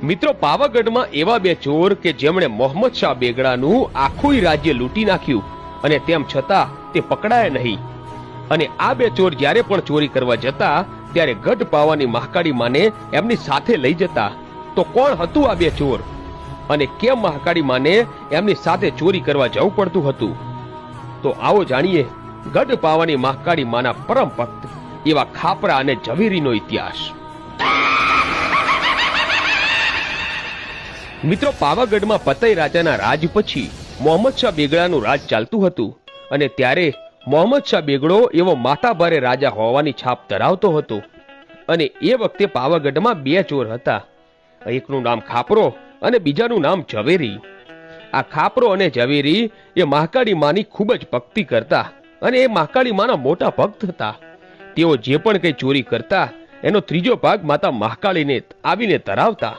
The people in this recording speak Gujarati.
મિત્રો, પાવાગઢમાં એવા બે ચોર કે જેમણે મોહમ્મદ શાહ બેગડાનું આખું રાજ્ય લૂંટી નાખ્યું અને તેમ છતાં તે પકડાયા નહીં. અને આ બે ચોર જ્યારે પણ ચોરી કરવા જતા ત્યારે ગઢ પાવાની મહાકાળી માને એમની સાથે લઈ જતા. તો કોણ હતું આ બે ચોર અને કેમ મહાકાળી માને એમની સાથે ચોરી કરવા જવું પડતું હતું? તો આવો જાણીએ ગઢ પાવાની મહાકાળી માના પરમ ભક્ત એવા ખાપરા અને ઝવેરીનો ઇતિહાસ. મિત્રો, પાવાગઢમાં પતઈ રાજાના રાજ પછી મોહમ્મદ શાહ બેગડાનું રાજ ચાલતું હતું અને ત્યારે મોહમ્મદ શાહ બેગડો એવો માથાભારે રાજા હોવાની છાપ ધરાવતો હતો. અને એ વખતે પાવાગઢમાં બે ચોર હતા. એકનું નામ ખાપરો અને બીજાનું નામ ઝવેરી. આ ખાપરો અને ઝવેરી એ મહાકાળી માની ખૂબ જ ભક્તિ કરતા અને એ મહાકાળી માના મોટા ભક્ત હતા. તેઓ જે પણ કઈ ચોરી કરતા એનો ત્રીજો ભાગ માતા મહાકાળીને આવીને ધરાવતા.